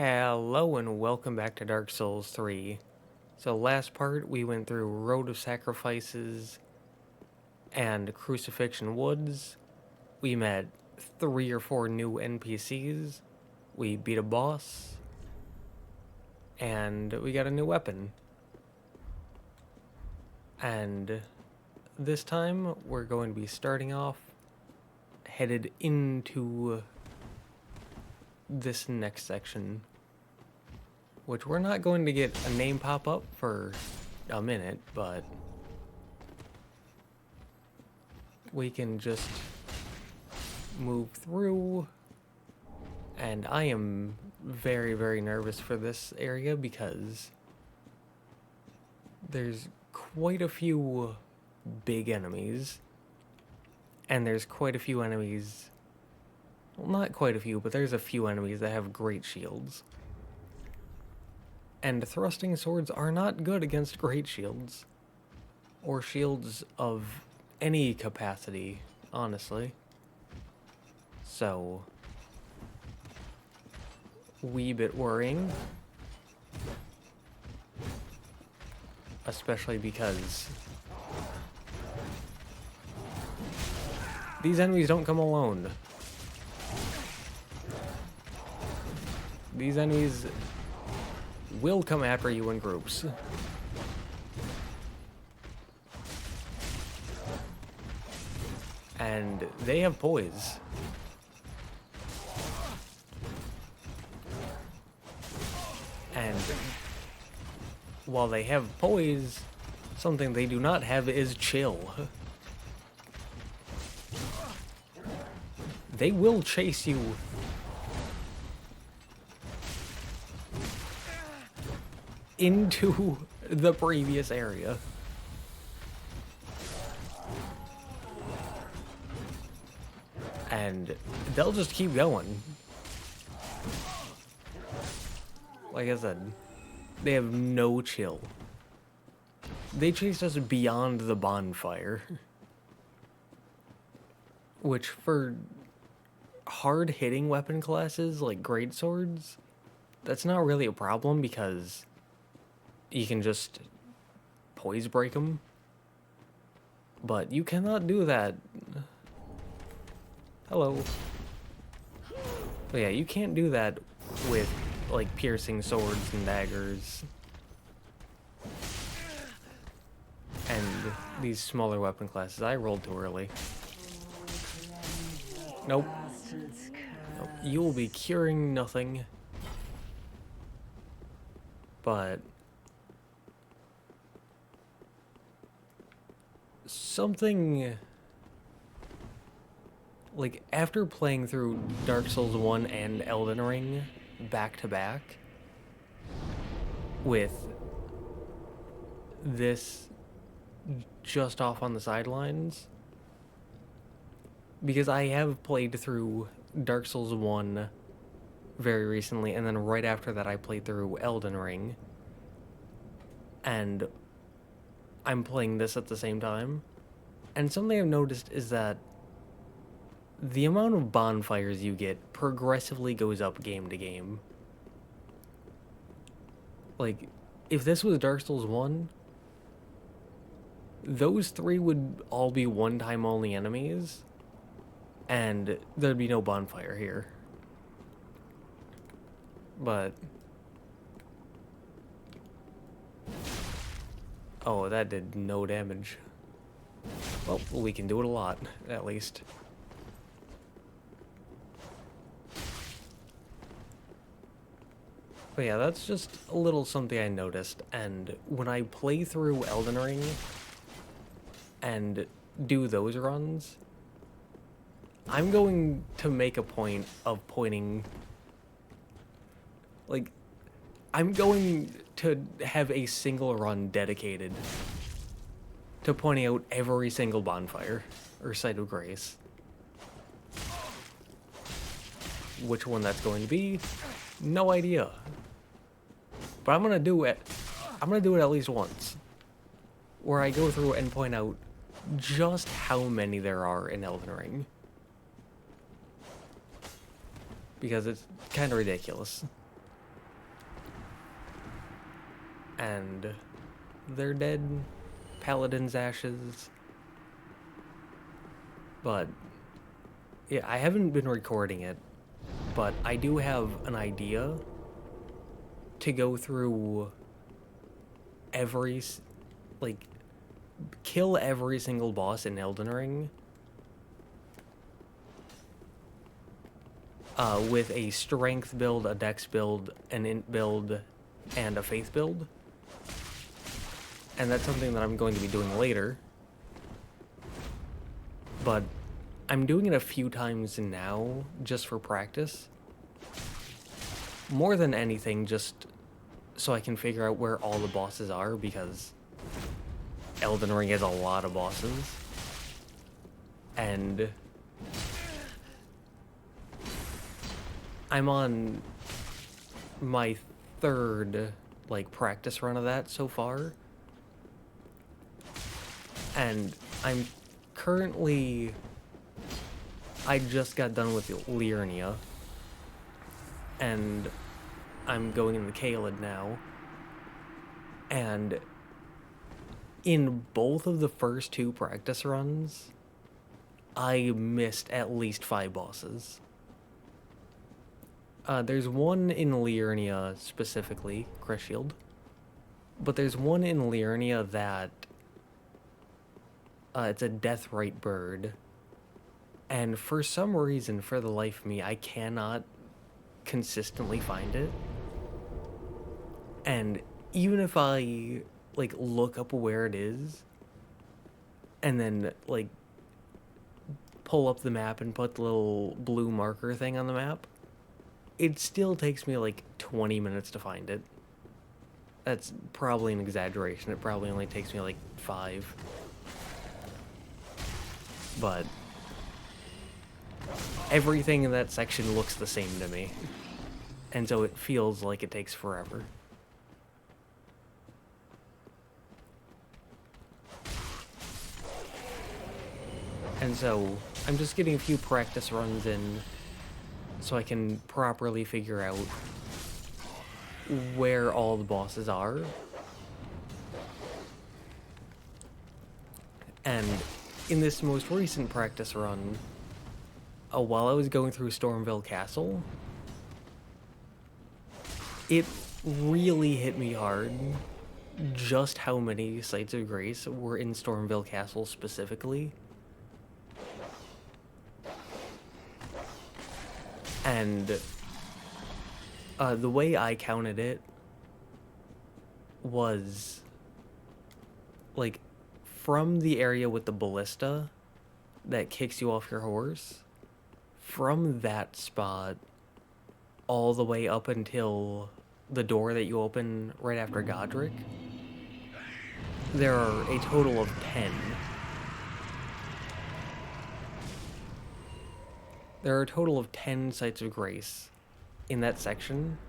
Hello and welcome back to Dark Souls 3. So last part we went through Road of Sacrifices and Crucifixion Woods. We met 3 or 4 new NPCs. We beat a boss. And we got a new weapon. And this time we're going to be starting off headed into this next section, which we're not going to get a name pop up for a minute, but we can just move through. And I am very, very nervous for this area because there's quite a few big enemies, and there's quite a few enemies. Well, not quite a few, but there's a few enemies that have great shields. And thrusting swords are not good against great shields. Or shields of any capacity, honestly. So, wee bit worrying. Especially because these enemies don't come alone. These enemies will come after you in groups. And they have poise. And while they have poise, something they do not have is chill. They will chase you into the previous area. And they'll just keep going. Like I said, they have no chill. They chased us beyond the bonfire. Which, for hard-hitting weapon classes like greatswords, that's not really a problem because you can just poise break them. But you cannot do that. Hello. But yeah, you can't do that with, like, piercing swords and daggers. And these smaller weapon classes. I rolled too early. Nope. Nope. You will be curing nothing. But something, like, after playing through Dark Souls 1 and Elden Ring back to back, with this just off on the sidelines, because I have played through Dark Souls 1 very recently, and then right after that I played through Elden Ring, and I'm playing this at the same time, and something I've noticed is that the amount of bonfires you get progressively goes up game to game. Like, if this was Dark Souls 1, those 3 would all be one-time only enemies, and there'd be no bonfire here. But oh, that did no damage. Well, we can do it a lot, at least. But yeah, that's just a little something I noticed, and when I play through Elden Ring and do those runs, I'm going to make a point of pointing, like, I'm going to have a single run dedicated to pointing out every single bonfire or site of grace. Which one that's going to be, no idea. But I'm gonna do it. I'm gonna do it at least once, where I go through and point out just how many there are in Elden Ring. because it's kind of ridiculous. and they're dead. Paladin's ashes. But yeah, I haven't been recording it, but I do have an idea to go through every, like, kill every single boss in Elden Ring with a strength build, a dex build, an int build, and a faith build. And that's something that I'm going to be doing later. But I'm doing it a few times now just for practice. More than anything, just so I can figure out where all the bosses are, because Elden Ring has a lot of bosses. And I'm on my third, like, practice run of that so far. And I'm currently... I just got done with Liurnia. And I'm going in the Caelid now. And in both of the first two practice runs, I missed at least 5 bosses. There's one in Liurnia specifically, Creshield. But there's one in Liurnia that... it's a Deathrite bird. And for some reason, for the life of me, I cannot consistently find it. And even if I, like, look up where it is, and then, like, pull up the map and put the little blue marker thing on the map, it still takes me, like, 20 minutes to find it. That's probably an exaggeration. It probably only takes me, like, 5. But everything in that section looks the same to me. And so it feels like it takes forever. And so I'm just getting a few practice runs in so I can properly figure out where all the bosses are. And in this most recent practice run, while I was going through Stormville Castle, it really hit me hard just how many Sites of Grace were in Stormville Castle specifically. And the way I counted it was, like, from the area with the ballista that kicks you off your horse, from that spot all the way up until the door that you open right after Godric, there are a total of 10. There are a total of 10 Sites of Grace in that section.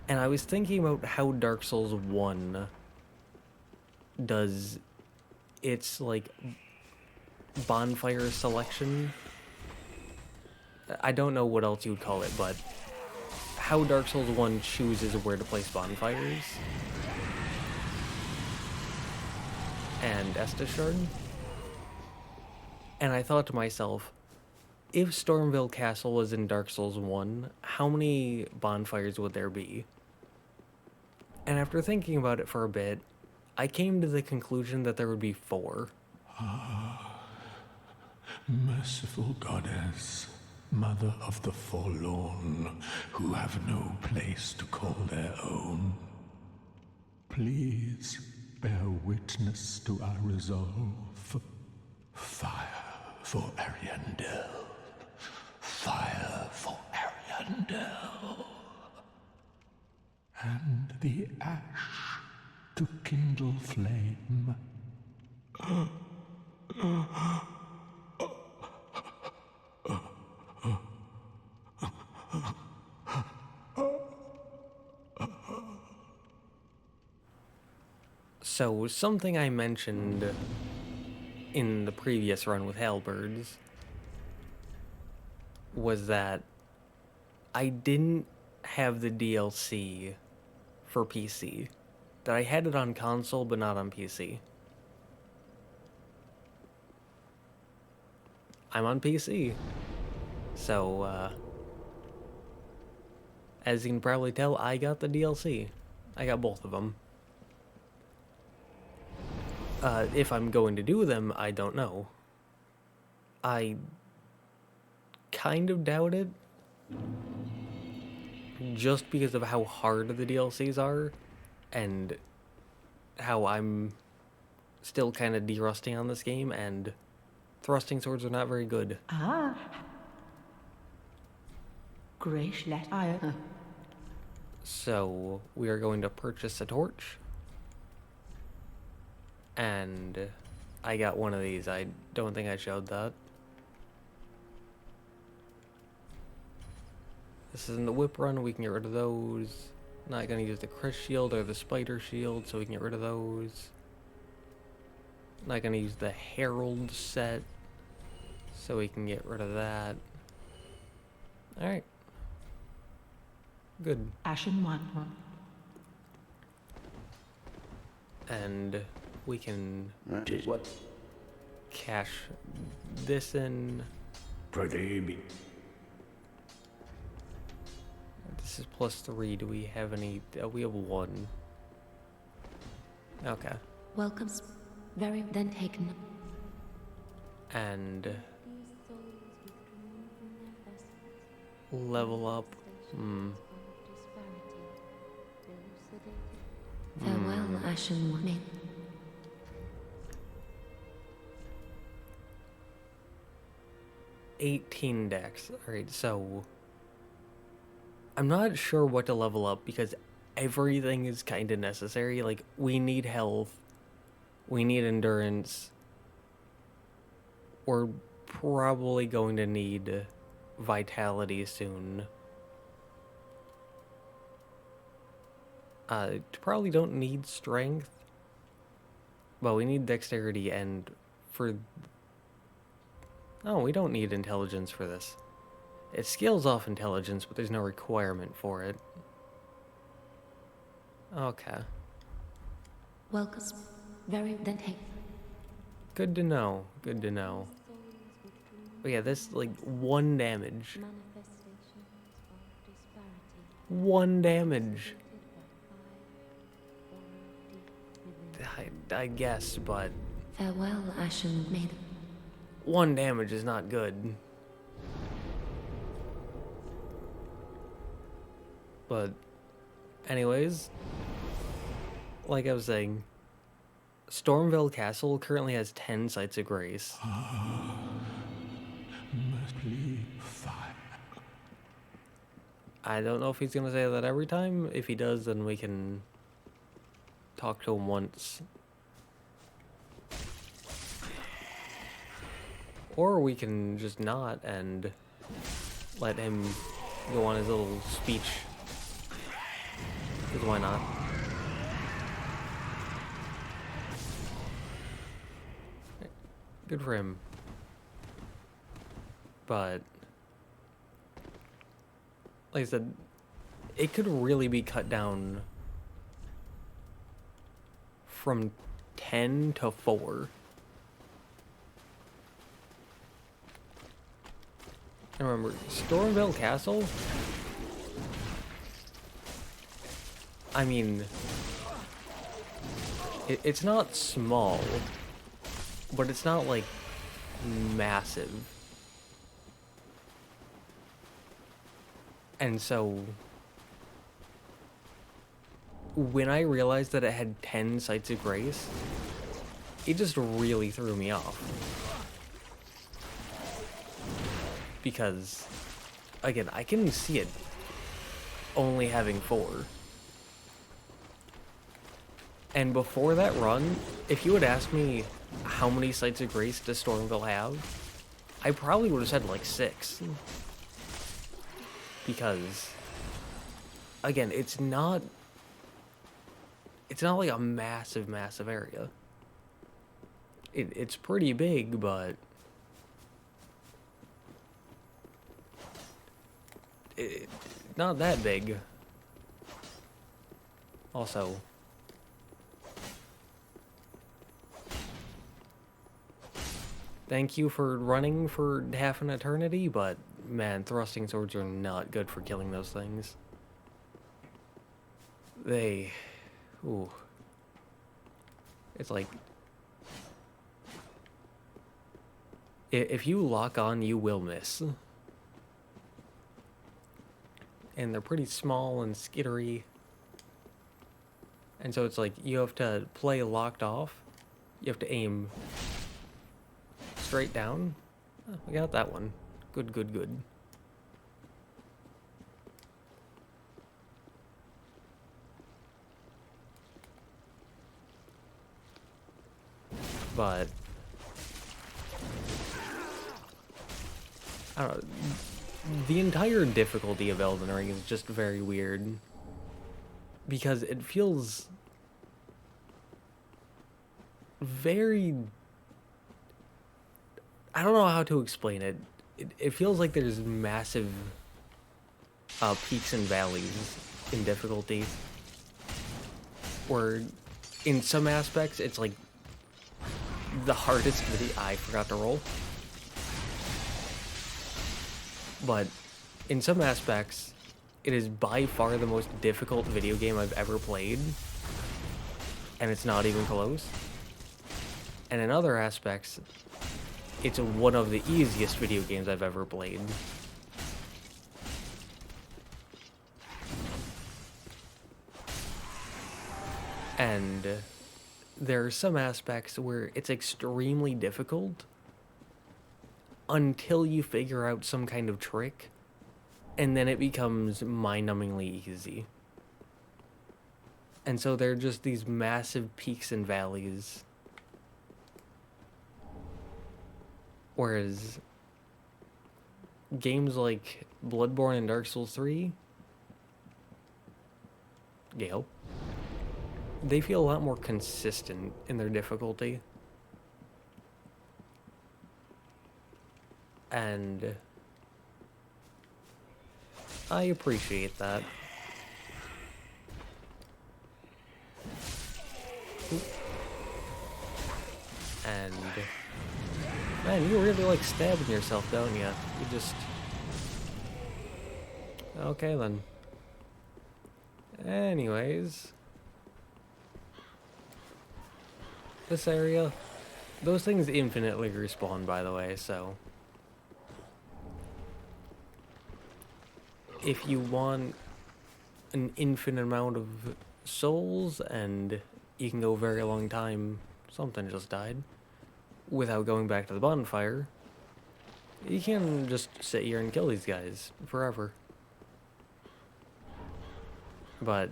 And I was thinking about how Dark Souls 1 does its, like, bonfire selection. I don't know what else you would call it, but how Dark Souls 1 chooses where to place bonfires. And Estus Shard. And I thought to myself, if Stormville Castle was in Dark Souls 1, how many bonfires would there be? And after thinking about it for a bit, I came to the conclusion that there would be 4. Merciful goddess, mother of the forlorn, who have no place to call their own, please bear witness to our resolve. Fire for Ariandel. Fire for Ariandel. And the ash to kindle flame. So, something I mentioned in the previous run with Halberds was that I didn't have the DLC for PC. that I had it on console, but not on PC. I'm on PC. So, as you can probably tell, I got the DLC. I got both of them. If I'm going to do them, I don't know. I kind of doubt it. Just because of how hard the DLCs are, and how I'm still kind of de-rusting on this game, and thrusting swords are not very good. Ah. Gracious. So, we are going to purchase a torch. And I got one of these. I don't think I showed that. This is in the whip run. We can get rid of those. Not going to use the Chris shield or the spider shield, so we can get rid of those. Not going to use the Herald set, so we can get rid of that. Alright. Good. Ashen one. And we can What? cash this in. Prohibi. This is +3. Do we have any? We have 1. Okay. Welcomes. Very then taken. And level up. Farewell, Ashen One. 18 dex. Alright, so I'm not sure what to level up because everything is kind of necessary. Like, we need health, we need endurance, we're probably going to need vitality soon. Probably don't need strength, but we need dexterity, and for... Oh, we don't need intelligence for this. It scales off intelligence, but there's no requirement for it. Okay. Welcomes. Very then take. Good to know. Good to know. But yeah, this, like, 1 damage. 1 damage. I guess, but... Farewell, Ashen Maiden. 1 damage is not good. But, anyways, like I was saying, Stormvale Castle currently has 10 sites of grace. I don't know if he's gonna say that every time. If he does, then we can talk to him once. Or we can just not and let him go on his little speech. Because why not? Good for him. But, like I said, it could really be cut down from 10 to 4. And remember, Stormvale Castle, I mean, it's not small, but it's not, like, massive. And so, when I realized that it had 10 sites of grace, it just really threw me off. Because, again, I can see it only having 4. And before that run, if you had asked me how many sites of grace does Stormville have, I probably would have said like 6. Because, again, it's not like a massive, massive area. It's pretty big, but not that big. Also, thank you for running for half an eternity, but man, thrusting swords are not good for killing those things. They... Ooh. It's like... If you lock on, you will miss. And they're pretty small and skittery. And so it's like, you have to play locked off. You have to aim straight down. Oh, we got that one. Good, good, good. But I don't know. The entire difficulty of Elden Ring is just very weird. Because it feels very... I don't know how to explain it. It feels like there's massive peaks and valleys in difficulty. Where in some aspects it's like the hardest video... I forgot to roll. But in some aspects, it is by far the most difficult video game I've ever played. And it's not even close. And in other aspects, it's one of the easiest video games I've ever played. And there are some aspects where it's extremely difficult until you figure out some kind of trick, and then it becomes mind-numbingly easy. And so there are just these massive peaks and valleys. Whereas games like Bloodborne and Dark Souls 3, Gale, they feel a lot more consistent in their difficulty. And I appreciate that. And man, you really like stabbing yourself, don't you? You just... Okay then. Anyways, this area, those things infinitely respawn, by the way, so if you want an infinite amount of souls and you can go a very long time, something just died, without going back to the bonfire, you can just sit here and kill these guys forever. But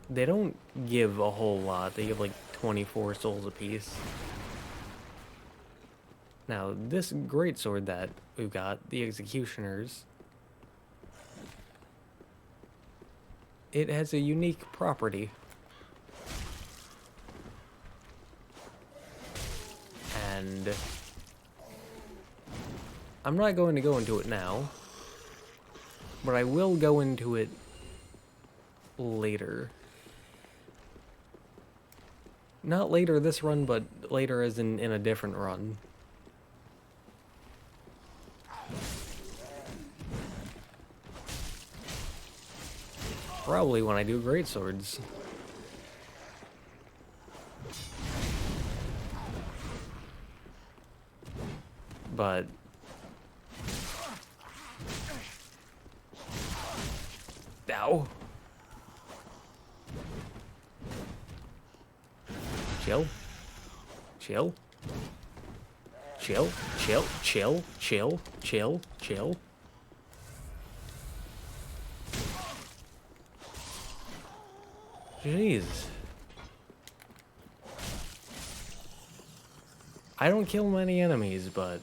they don't give a whole lot. They give like 24 souls apiece. Now, this greatsword that we've got, the Executioner's, it has a unique property. And I'm not going to go into it now, but I will go into it later. Not later this run, but later as in a different run. Probably when I do greatswords. But ow. Chill. Chill. Chill. Chill. Chill. Chill. Chill. Chill. Jeez. I don't kill many enemies, but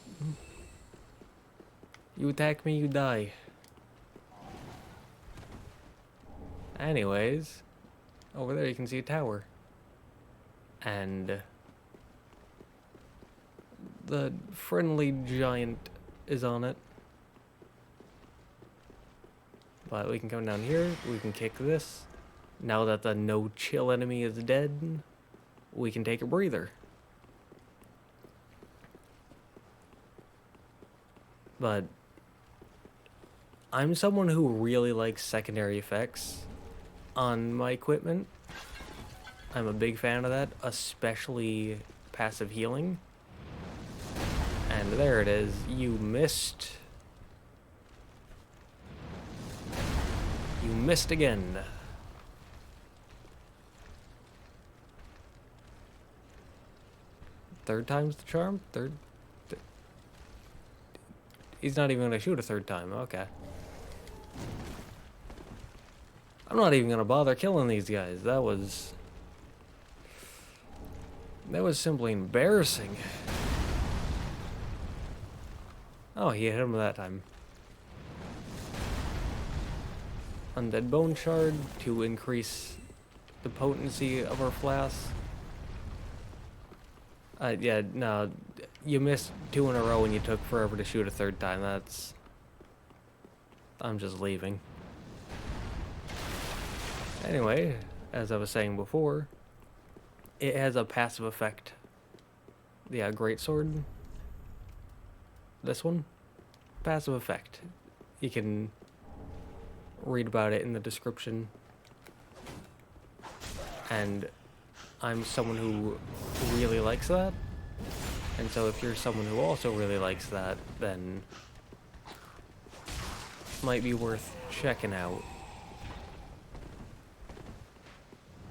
you attack me, you die. Anyways, over there you can see a tower. And the friendly giant is on it. But we can come down here, we can kick this. Now that the no-chill enemy is dead, we can take a breather. But I'm someone who really likes secondary effects on my equipment. I'm a big fan of that, especially passive healing. And there it is. You missed. You missed again. Third time's the charm? He's not even gonna shoot a third time. Okay. I'm not even gonna bother killing these guys. That was simply embarrassing. Oh, he hit him that time. Undead Bone Shard to increase the potency of our flask. Yeah, no, you missed 2 in a row and you took forever to shoot a third time. I'm just leaving. Anyway, as I was saying before, it has a passive effect. Yeah, greatsword. This one, passive effect. You can read about it in the description. And I'm someone who really likes that. And so if you're someone who also really likes that, then it might be worth checking out.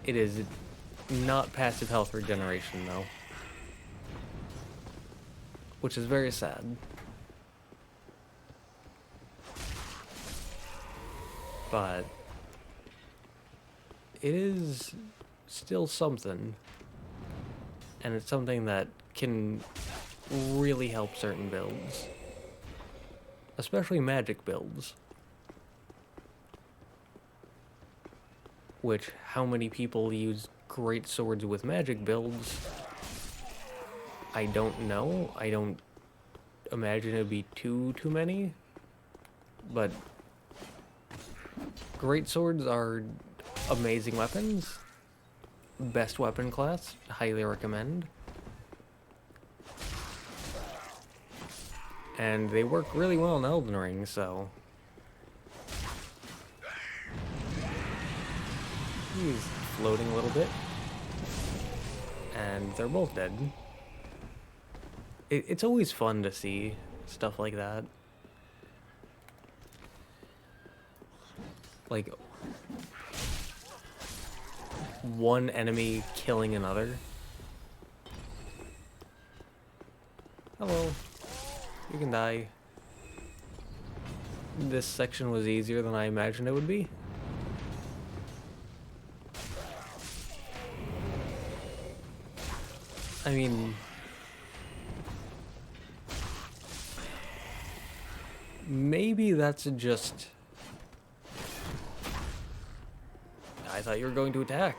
It is not passive health regeneration though, which is very sad. But it is still something, and it's something that can really help certain builds, especially magic builds. Which, how many people use great swords with magic builds? I don't know. I don't imagine it'd be too many. But great swords are amazing weapons. Best weapon class. Highly recommend. And they work really well in Elden Ring, so... He's floating a little bit. And they're both dead. It's always fun to see stuff like that. Like, one enemy killing another. Hello. You can die. This section was easier than I imagined it would be. I mean, maybe that's just... I thought you were going to attack.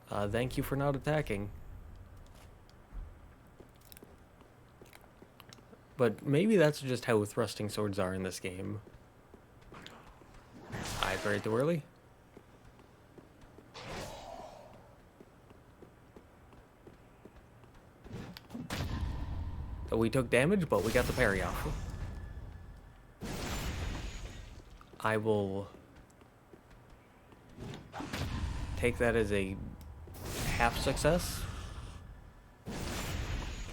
Thank you for not attacking. But maybe that's just how thrusting swords are in this game. I buried too early. We took damage, but we got the parry off. I will take that as a half success.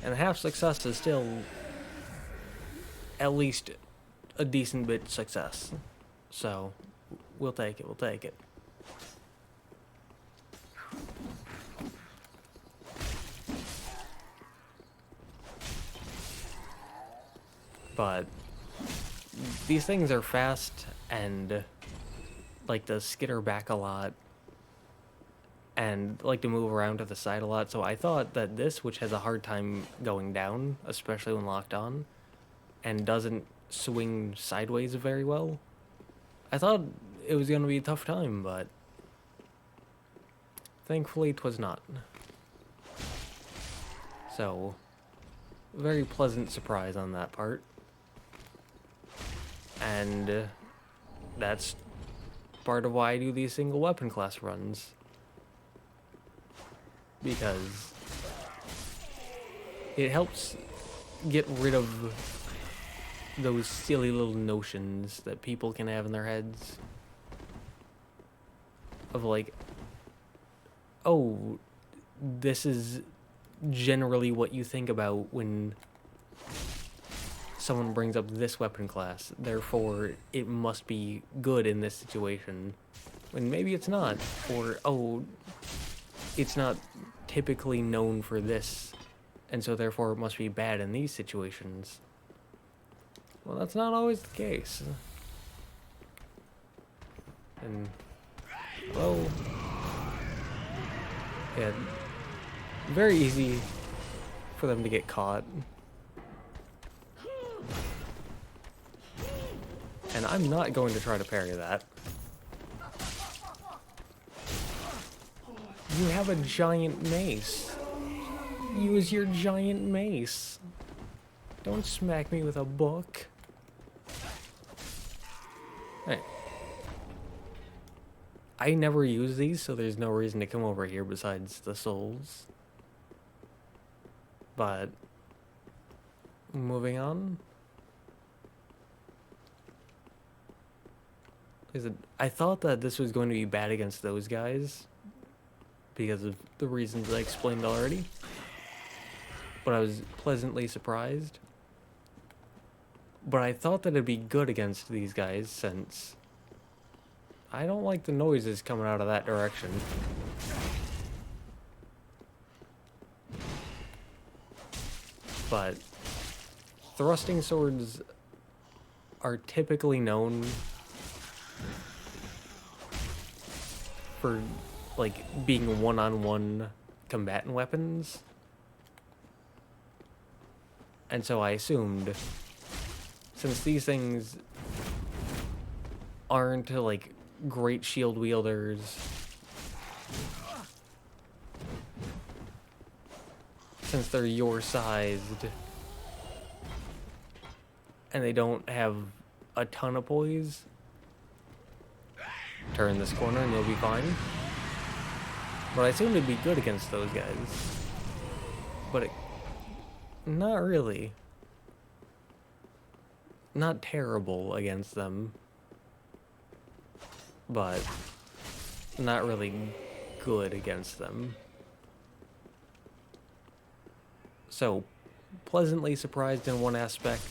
And a half success is still at least a decent bit success. So, we'll take it, we'll take it. But these things are fast and like to skitter back a lot and like to move around to the side a lot. So I thought that this, which has a hard time going down, especially when locked on, and doesn't swing sideways very well, I thought it was going to be a tough time, but thankfully 'twas not. So, very pleasant surprise on that part. And that's part of why I do these single weapon class runs. Because it helps get rid of those silly little notions that people can have in their heads of like, oh, this is generally what you think about when someone brings up this weapon class, therefore it must be good in this situation, when maybe it's not. Or, oh, it's not typically known for this, and so therefore it must be bad in these situations. Well, that's not always the case. And, well, yeah, very easy for them to get caught. And I'm not going to try to parry that. You have a giant mace. Use your giant mace. Don't smack me with a book. Hey. I never use these, so there's no reason to come over here besides the souls. But, moving on. I thought that this was going to be bad against those guys because of the reasons I explained already, but I was pleasantly surprised. But I thought that it'd be good against these guys since I don't like the noises coming out of that direction. But thrusting swords are typically known for, like, being one-on-one combatant weapons. And so I assumed, since these things aren't, like, great shield wielders, since they're your-sized, and they don't have a ton of poise, turn this corner and you'll be fine. But I assumed it'd be good against those guys. But not really. Not terrible against them. But not really good against them. So, pleasantly surprised in one aspect.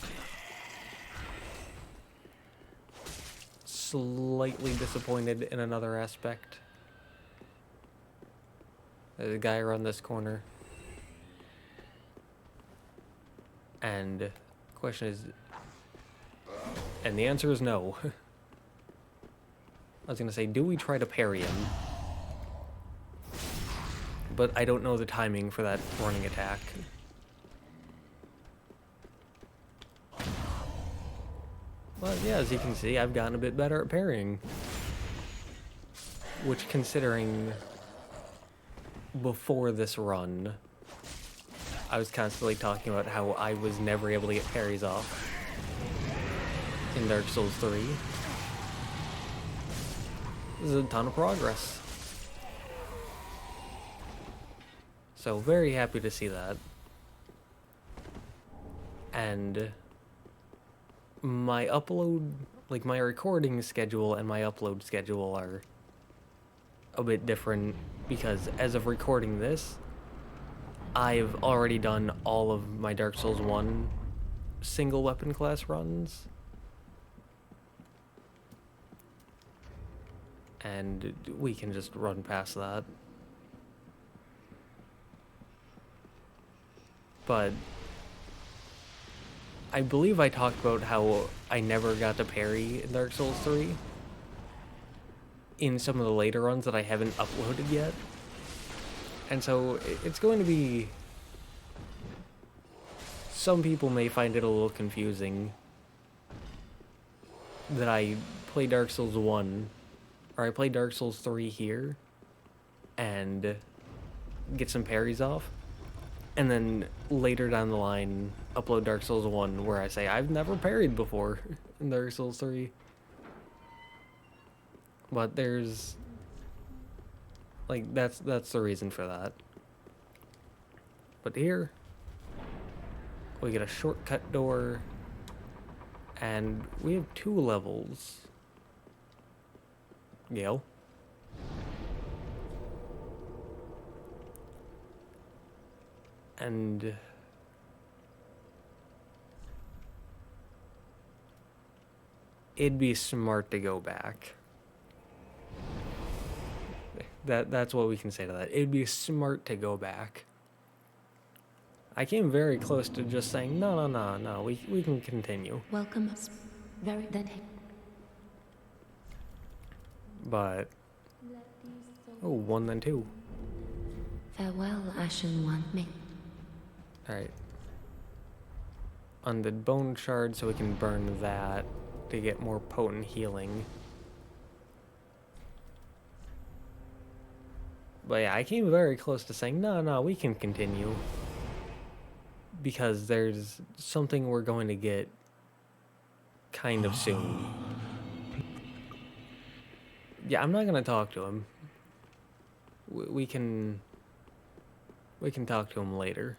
Slightly disappointed in another aspect. There's a guy around this corner. And the question is, and the answer is no. I was gonna say, do we try to parry him? But I don't know the timing for that running attack. But yeah, as you can see, I've gotten a bit better at parrying. Which, considering before this run, I was constantly talking about how I was never able to get parries off in Dark Souls 3. This is a ton of progress. So, very happy to see that. And my upload, like my recording schedule and my upload schedule are a bit different because as of recording this, I've already done all of my Dark Souls 1 single weapon class runs. And we can just run past that. But I believe I talked about how I never got to parry in Dark Souls 3 in some of the later runs that I haven't uploaded yet. And so it's going to be... Some people may find it a little confusing that I play Dark Souls 1, or I play Dark Souls 3 here, and get some parries off, and then later down the line upload Dark Souls 1 where I say I've never parried before in Dark Souls 3. But there's, like, that's the reason for that. But here, We get a shortcut door. And we have 2 levels. Gale. And it'd be smart to go back. That's what we can say to that. It'd be smart to go back. I came very close to just saying, no, we can continue. Welcome. Very then take. But, oh, 1 then 2. Farewell, Ashen One. Me. Alright. Undead bone shard, so we can burn that to get more potent healing. But yeah, I came very close to saying, no, we can continue. Because there's something we're going to get kind of soon. Yeah, I'm not going to talk to him. We can talk to him later.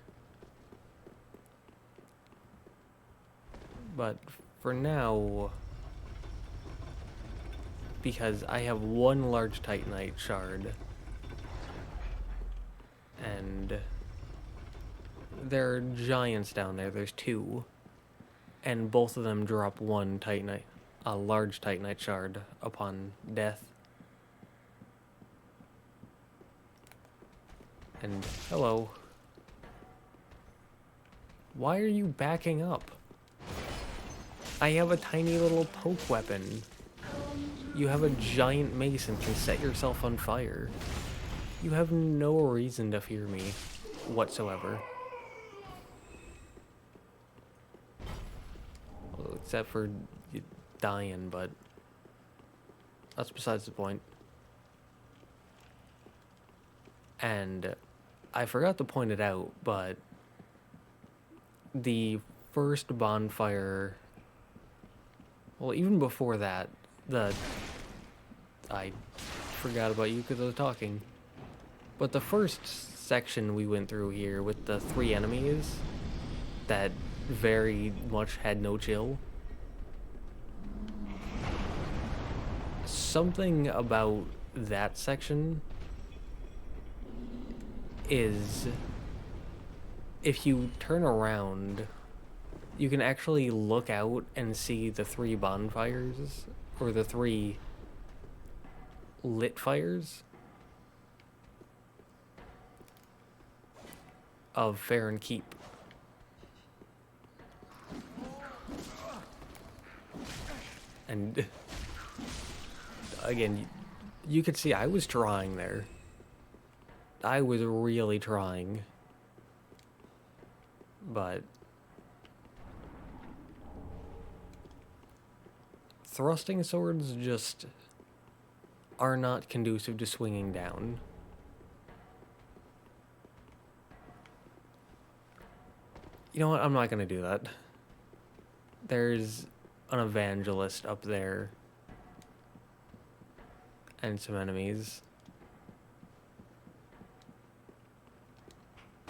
But for now, because I have 1 large Titanite shard, and there are giants down there. There's 2, and both of them drop 1 Titanite, a large Titanite shard upon death. And hello. Why are you backing up? I have a tiny little poke weapon. You have a giant mace and can set yourself on fire. You have no reason to fear me whatsoever. Well, except for you dying, but that's besides the point. And I forgot to point it out, but the first bonfire, well, even before that, I forgot about you because I was talking, but the first section we went through here with the 3 enemies that very much had no chill, something about that section is if you turn around, you can actually look out and see the 3 bonfires, or the 3 lit fires of Farron Keep. And again, you could see I was trying there. I was really trying. But thrusting swords just are not conducive to swinging down. You know what? I'm not going to do that. There's an evangelist up there and some enemies.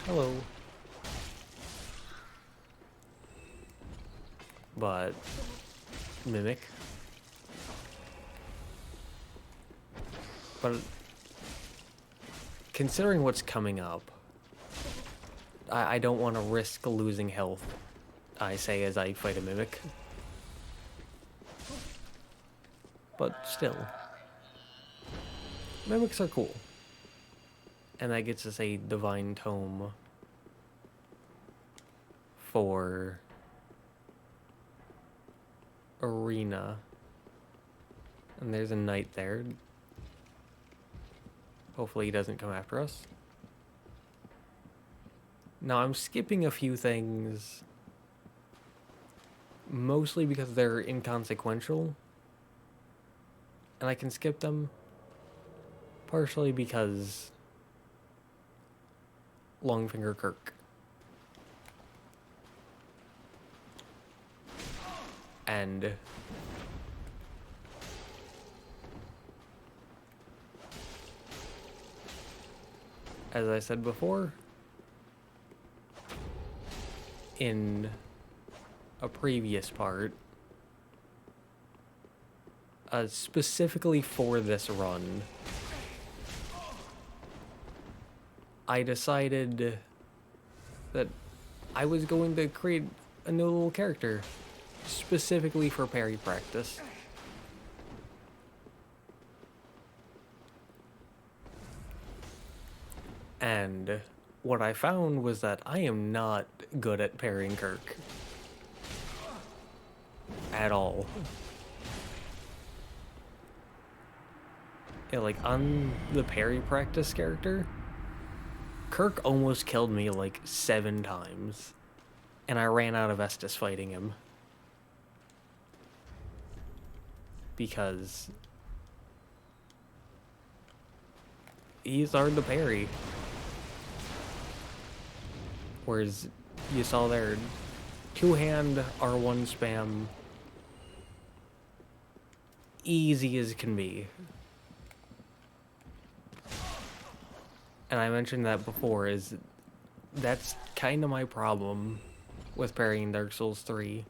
Hello. But mimic. But considering what's coming up, I don't want to risk losing health, I say as I fight a mimic. But still, mimics are cool. And that gets us a divine tome for arena. And there's a knight there. Hopefully he doesn't come after us. Now I'm skipping a few things, mostly because they're inconsequential, and I can skip them partially because Longfinger Kirk. And as I said before, in a previous part, specifically for this run, I decided that I was going to create a new little character specifically for parry practice. And what I found was that I am not good at parrying Kirk. At all. Yeah, like, on the parry practice character, Kirk almost killed me like 7 times. And I ran out of Estus fighting him. Because he's hard to parry. Whereas you saw there, 2-hand R1 spam, easy as can be. And I mentioned that before, that's kind of my problem with parrying Dark Souls 3,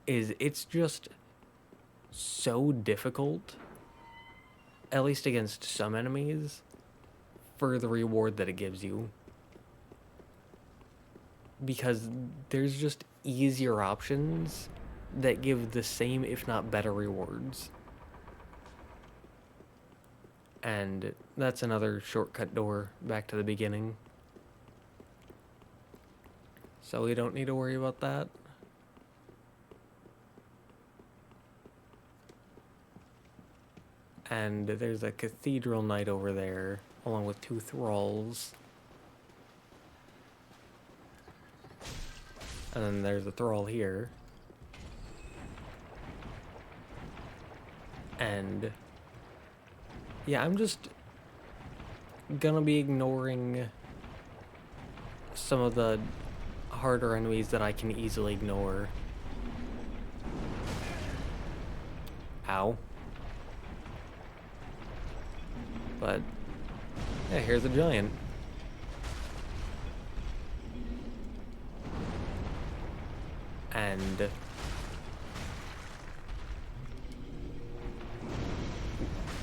is it's just so difficult, at least against some enemies, for the reward that it gives you. Because there's just easier options that give the same, if not better, rewards. And that's another shortcut door back to the beginning. So we don't need to worry about that. And there's a Cathedral Knight over there, along with 2 thralls. And then there's a thrall here. And yeah, I'm just gonna be ignoring some of the harder enemies that I can easily ignore. Ow. But yeah, here's a giant. And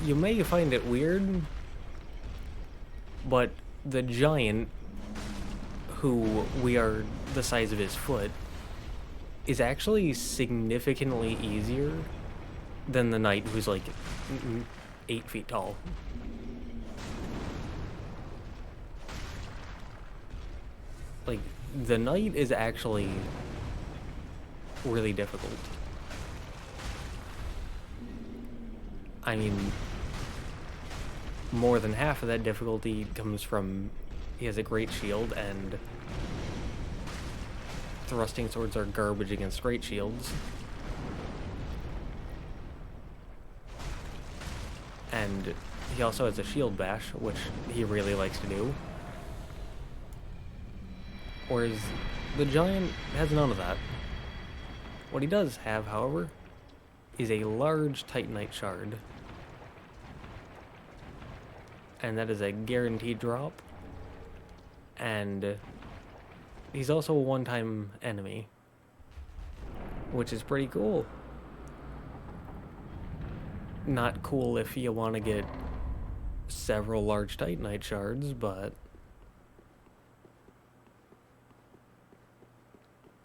you may find it weird, but the giant, who we are the size of his foot, is actually significantly easier than the knight, who's like 8 feet tall. Like, the knight is actually really difficult. I mean, more than half of that difficulty comes from he has a great shield, and thrusting swords are garbage against great shields. And he also has a shield bash, which he really likes to do. Whereas the giant has none of that. What he does have, however, is a large Titanite shard. And that is a guaranteed drop. And he's also a one-time enemy, which is pretty cool. Not cool if you want to get several large Titanite shards, but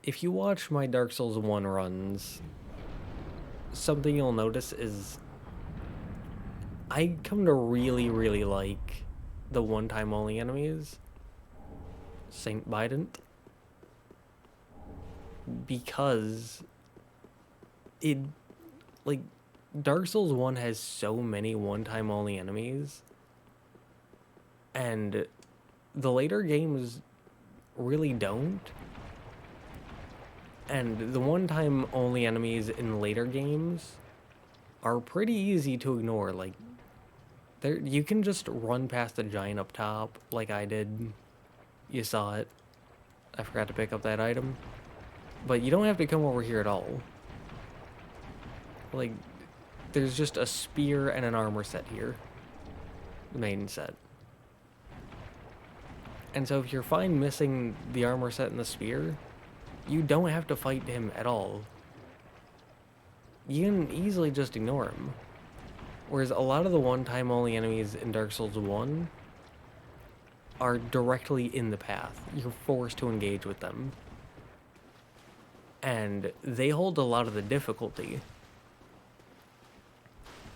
if you watch my Dark Souls 1 runs, something you'll notice is I come to really, really like the one-time only enemies, Saint Bident, because it, like, Dark Souls 1 has so many one-time only enemies, and the later games really don't. And the one-time only enemies in later games are pretty easy to ignore. Like, you can just run past the giant up top, like I did. You saw it. I forgot to pick up that item. But you don't have to come over here at all. Like, there's just a spear and an armor set here. The main set. And so if you're fine missing the armor set and the spear, you don't have to fight him at all. You can easily just ignore him. Whereas a lot of the one-time only enemies in Dark Souls 1 are directly in the path. You're forced to engage with them. And they hold a lot of the difficulty.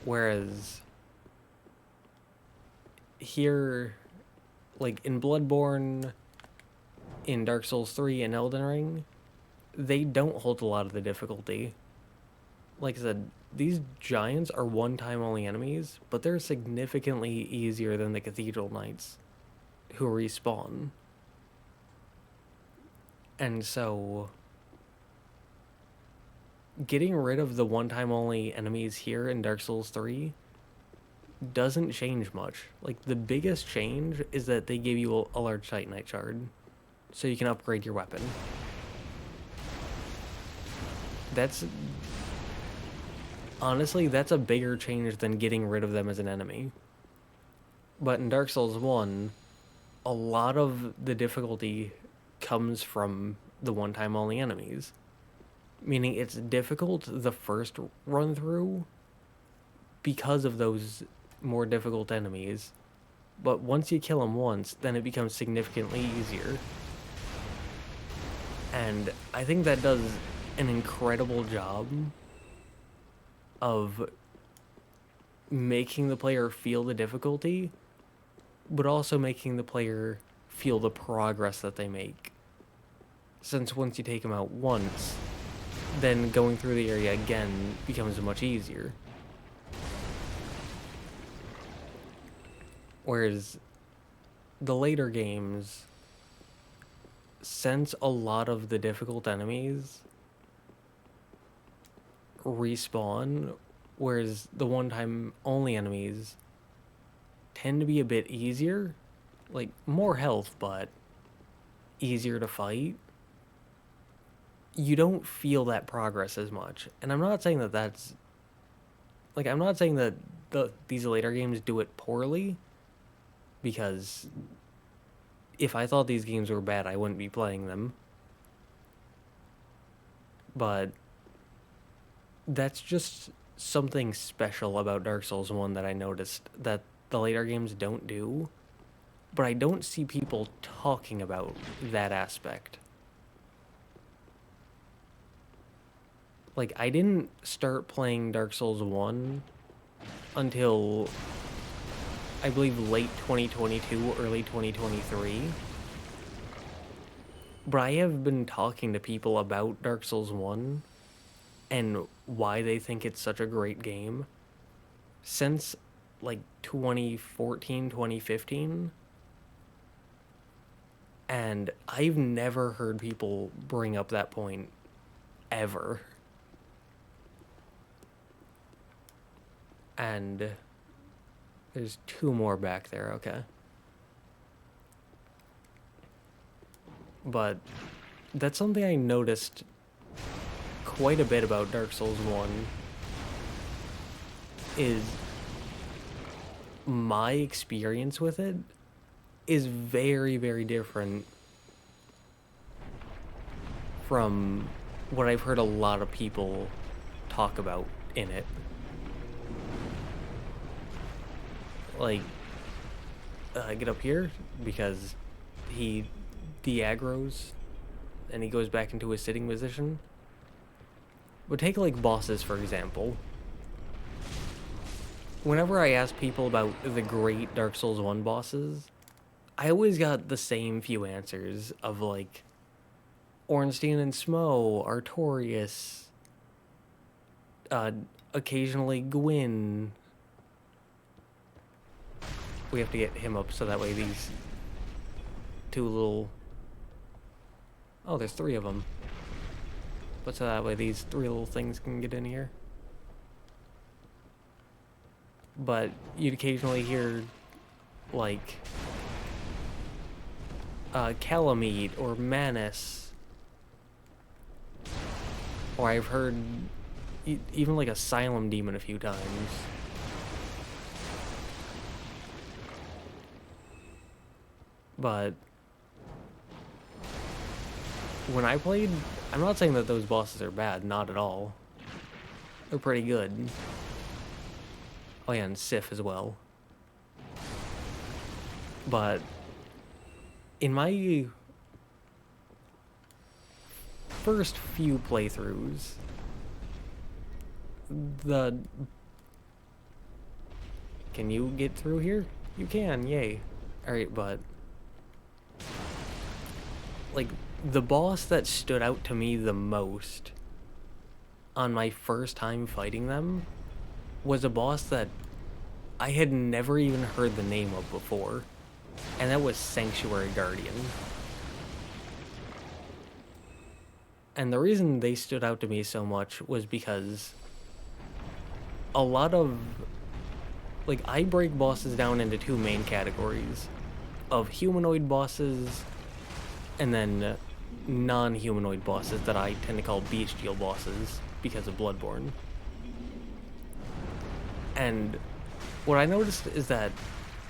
Whereas here, like in Bloodborne, in Dark Souls 3 and Elden Ring, they don't hold a lot of the difficulty. Like I said, these giants are one-time only enemies, but they're significantly easier than the Cathedral Knights, who respawn. And so, getting rid of the one-time only enemies here in Dark Souls 3 doesn't change much. Like, the biggest change is that they give you a large Titanite shard, so you can upgrade your weapon. Honestly, that's a bigger change than getting rid of them as an enemy. But in Dark Souls 1, a lot of the difficulty comes from the one-time only enemies. Meaning it's difficult the first run through because of those more difficult enemies. But once you kill them once, then it becomes significantly easier. And I think that does an incredible job of making the player feel the difficulty, but also making the player feel the progress that they make. Since once you take them out once, then going through the area again becomes much easier. Whereas the later games, since a lot of the difficult enemies respawn, whereas the one-time only enemies tend to be a bit easier, like more health, but easier to fight, you don't feel that progress as much. And I'm not saying that that's... Like, I'm not saying that these later games do it poorly, because if I thought these games were bad, I wouldn't be playing them. But that's just something special about Dark Souls 1 that I noticed that the later games don't do. But I don't see people talking about that aspect. Like, I didn't start playing Dark Souls 1 until, I believe, late 2022, early 2023. But I have been talking to people about Dark Souls 1 and why they think it's such a great game since, like, 2014, 2015. And I've never heard people bring up that point, ever. And there's two more back there, okay. But that's something I noticed quite a bit about Dark Souls 1, is my experience with it is very, very different from what I've heard a lot of people talk about in it. Like, get up here, because he de-aggroes and he goes back into his sitting position. But take, like, bosses, for example. Whenever I ask people about the great Dark Souls 1 bosses, I always got the same few answers of, like, Ornstein and Smough, Artorias, occasionally Gwyn. We have to get him up so that way these two little... Oh, there's three of them. But so that way these three little things can get in here. But you'd occasionally hear, like, Calamite or Manus. Or I've heard even, like, Asylum Demon a few times. But when I played, I'm not saying that those bosses are bad, not at all. They're pretty good. Oh yeah, and Sif as well. But in my first few playthroughs, can you get through here? You can, yay. Alright, but like the boss that stood out to me the most on my first time fighting them was a boss that I had never even heard the name of before, and that was Sanctuary Guardian. And the reason they stood out to me so much was because a lot of, like, I break bosses down into two main categories of humanoid bosses and then non-humanoid bosses that I tend to call bestial bosses because of Bloodborne. And what I noticed is that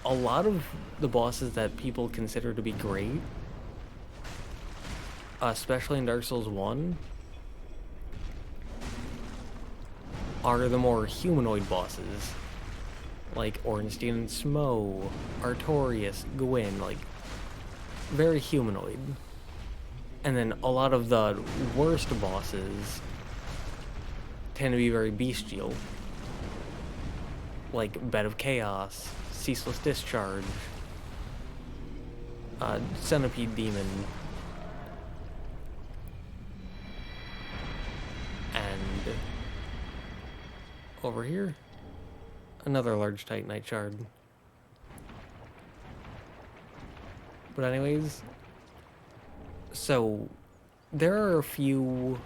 a lot of the bosses that people consider to be great, especially in Dark Souls 1, are the more humanoid bosses. Like Ornstein and Smo, Artorias, Gwyn, like, very humanoid. And then a lot of the worst bosses tend to be very bestial. Like Bed of Chaos, Ceaseless Discharge, Centipede Demon, and over here, another large Titanite shard. But anyways, so there are a few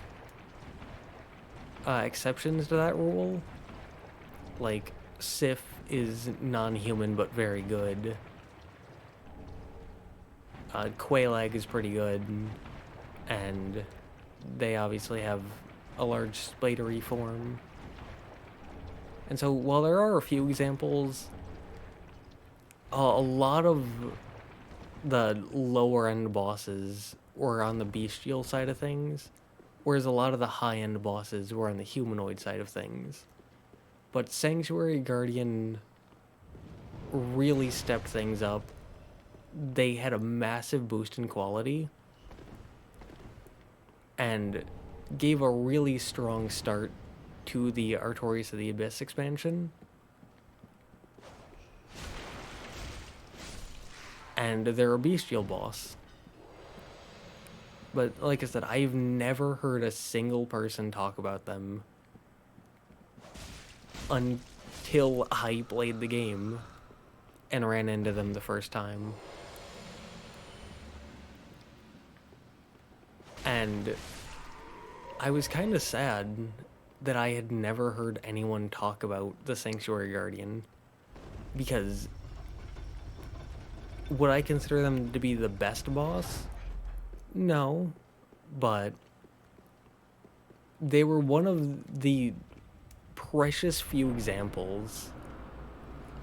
exceptions to that rule. Like, Sif is non-human but very good. Quelaag is pretty good, and they obviously have a large spidery form. And so while there are a few examples, a lot of the lower end bosses were on the bestial side of things, whereas a lot of the high end bosses were on the humanoid side of things. But Sanctuary Guardian really stepped things up. They had a massive boost in quality and gave a really strong start to the Artorias of the Abyss expansion. And they're a bestial boss. But like I said, I've never heard a single person talk about them until I played the game and ran into them the first time. And I was kind of sad that I had never heard anyone talk about the Sanctuary Guardian, because would I consider them to be the best boss? No, but they were one of the precious few examples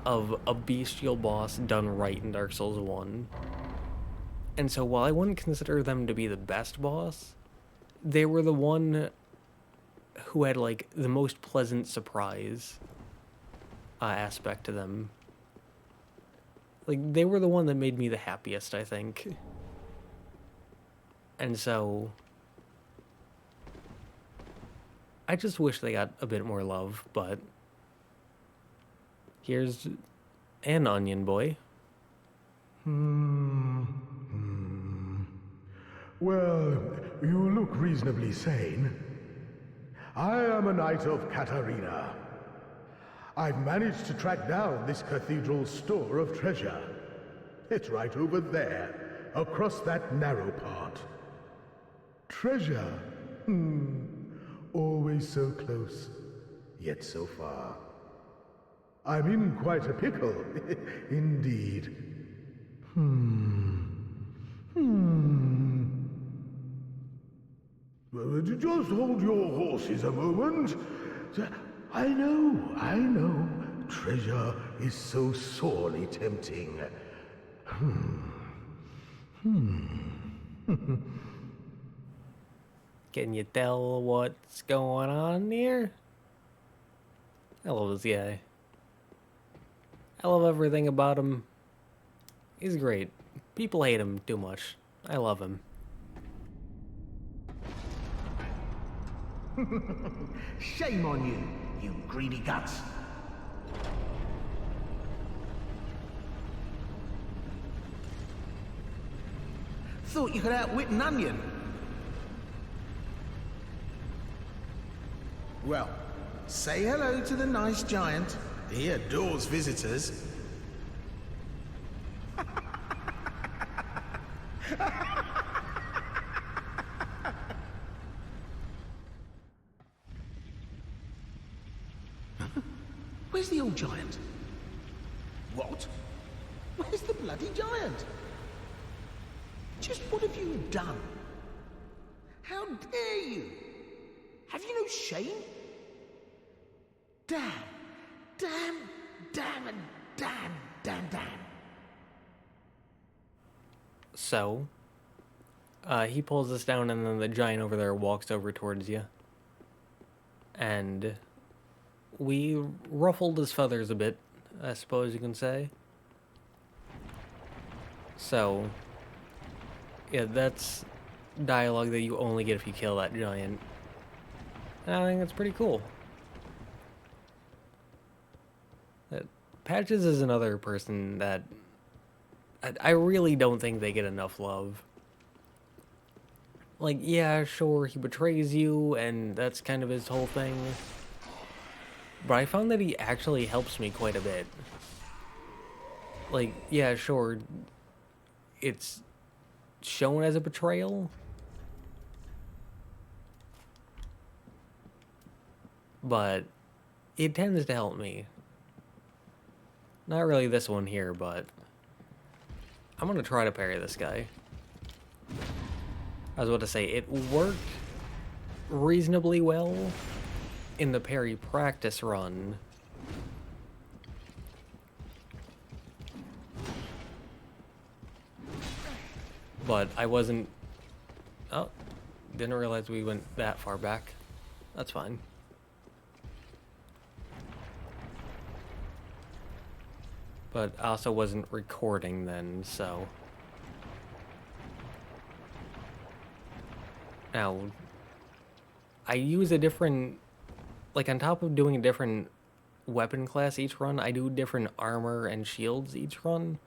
of a bestial boss done right in Dark Souls 1. And so while I wouldn't consider them to be the best boss, they were the one who had, like, the most pleasant surprise aspect to them. Like, they were the one that made me the happiest, I think. And so I just wish they got a bit more love, but here's an onion boy. Well, you look reasonably sane. I am a knight of Katarina. I've managed to track down this cathedral's store of treasure. It's right over there, across that narrow part. Treasure? Always so close, yet so far. I'm in quite a pickle, indeed. Just hold your horses a moment. I know. Treasure is so sorely tempting. Can you tell what's going on here? I love this guy. I love everything about him. He's great. People hate him too much. I love him. Shame on you, you greedy guts. Thought you could outwit an onion. Well, say hello to the nice giant. He adores visitors. Where's the old giant? What? Where's the bloody giant? Just what have you done? How dare you? Have you no shame? Damn, damn, damn, and damn, damn, damn. So, he pulls us down and then the giant over there walks over towards you. And we ruffled his feathers a bit, I suppose you can say. So, yeah, that's dialogue that you only get if you kill that giant. And I think that's pretty cool. Patches is another person that I really don't think they get enough love. Like, yeah, sure, he betrays you, and that's kind of his whole thing. But I found that he actually helps me quite a bit. Like, yeah, sure, it's shown as a betrayal. But it tends to help me. Not really this one here, but I'm gonna try to parry this guy. I was about to say, it worked reasonably well in the parry practice run. But I wasn't... Oh, didn't realize we went that far back. That's fine. But I also wasn't recording then, so... Now, I use a different... Like, on top of doing a different weapon class each run, I do different armor and shields each run.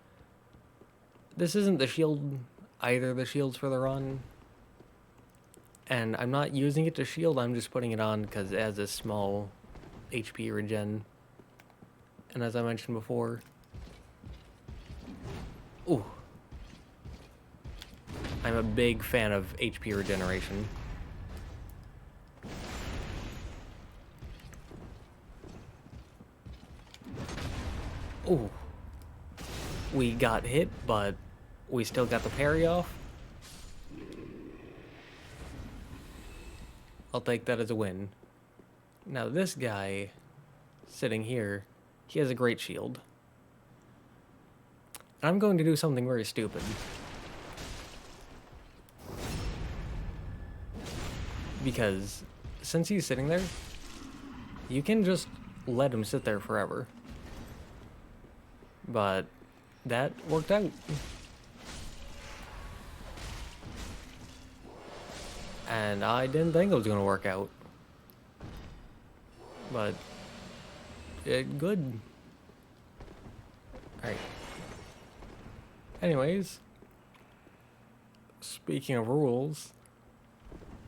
This isn't the shield, either the shields for the run. And I'm not using it to shield, I'm just putting it on because it has a small HP regen. And as I mentioned before... Ooh. I'm a big fan of HP regeneration. Ooh. We got hit, but we still got the parry off. I'll take that as a win. Now this guy, sitting here, he has a great shield. And I'm going to do something very stupid. Because since he's sitting there, you can just let him sit there forever. But that worked out. And I didn't think it was going to work out. But it good. Alright. Anyways, speaking of rules,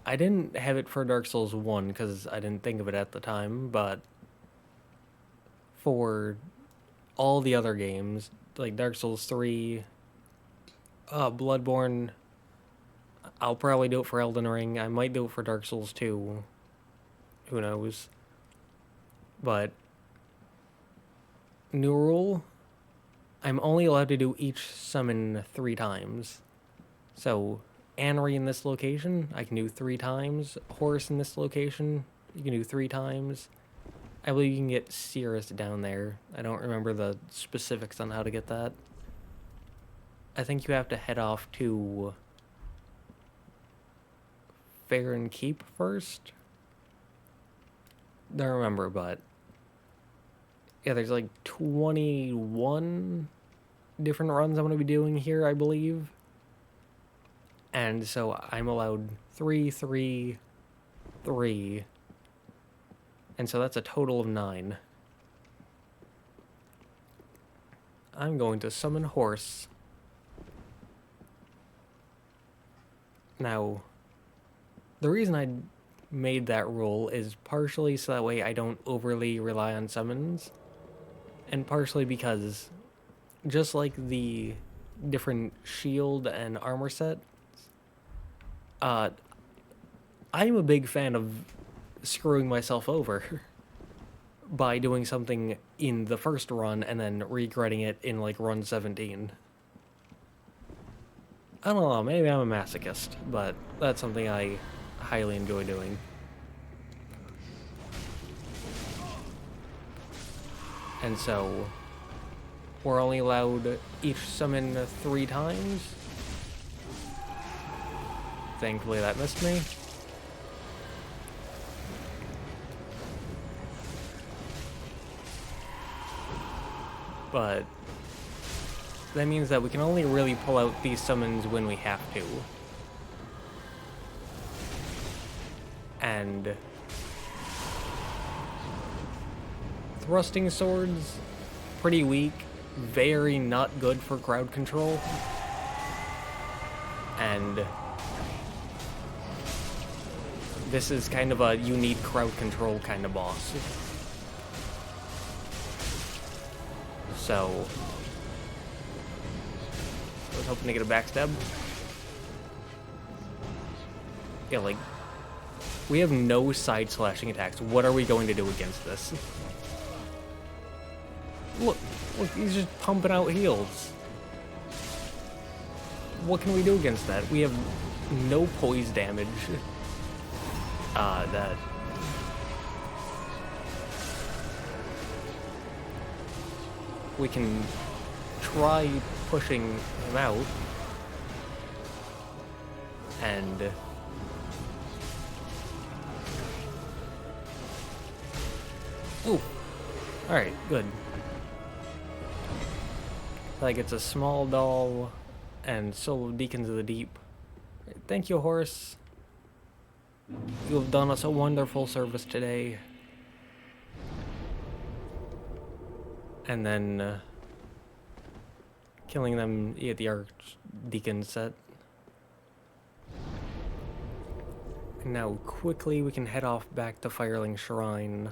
I didn't have it for Dark Souls 1 because I didn't think of it at the time, but for all the other games, like Dark Souls 3, Bloodborne, I'll probably do it for Elden Ring, I might do it for Dark Souls 2, who knows, but new rule, I'm only allowed to do each summon 3 times. So, Anri in this location, I can do 3 times. Horus in this location, you can do 3 times. I believe you can get Cirrus down there. I don't remember the specifics on how to get that. I think you have to head off to Fair and Keep first. Don't remember, but yeah, there's like 21 different runs I'm going to be doing here, I believe. And so I'm allowed 3, 3, 3. And so that's a total of 9. I'm going to summon Horse. Now, the reason I made that rule is partially so that way I don't overly rely on summons, and partially because just like the different shield and armor sets, I'm a big fan of screwing myself over by doing something in the first run and then regretting it in like run 17. I don't know, maybe I'm a masochist, but that's something I highly enjoy doing. And so, we're only allowed each summon 3 times. Thankfully that missed me. But that means that we can only really pull out these summons when we have to. And thrusting swords, pretty weak, very not good for crowd control. And this is kind of a you need crowd control kind of boss. So I was hoping to get a backstab. Yeah, like, we have no side slashing attacks. What are we going to do against this? Look, he's just pumping out heals. What can we do against that? We have no poise damage. That... We can try pushing him out. And... Ooh! Alright, good. Like, it's a small doll and solo Deacons of the Deep. Thank you, Horse. You have done us a wonderful service today. And then killing them at the Archdeacon set. And now quickly we can head off back to Fireling Shrine.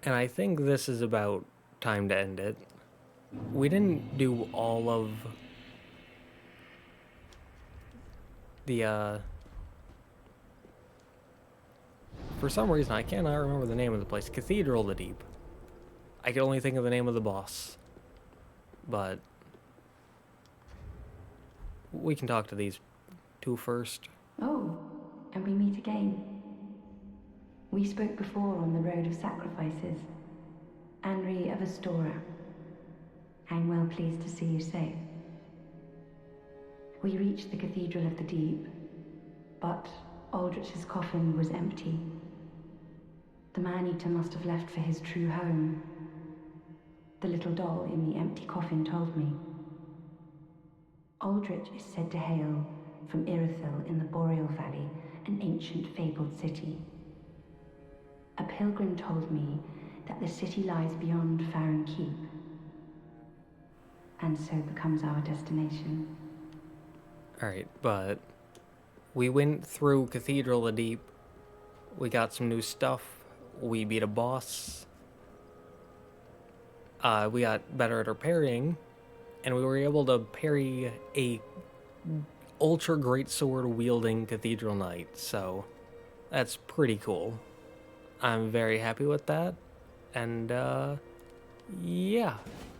And I think this is about time to end it. We didn't do all of the, for some reason, I cannot remember the name of the place. Cathedral of the Deep. I can only think of the name of the boss. But we can talk to these two first. Oh, and we meet again. We spoke before on the road of sacrifices. Anri of Astora. I'm well pleased to see you safe. We reached the Cathedral of the Deep, but Aldrich's coffin was empty. The man-eater must have left for his true home. The little doll in the empty coffin told me. Aldrich is said to hail from Irithyll in the Boreal Valley, an ancient fabled city. A pilgrim told me that the city lies beyond Farron Keep, and so becomes our destination. Alright, but we went through Cathedral of the Deep. We got some new stuff. We beat a boss. We got better at our parrying, and we were able to parry a ultra great sword wielding Cathedral Knight, so that's pretty cool. I'm very happy with that, and yeah,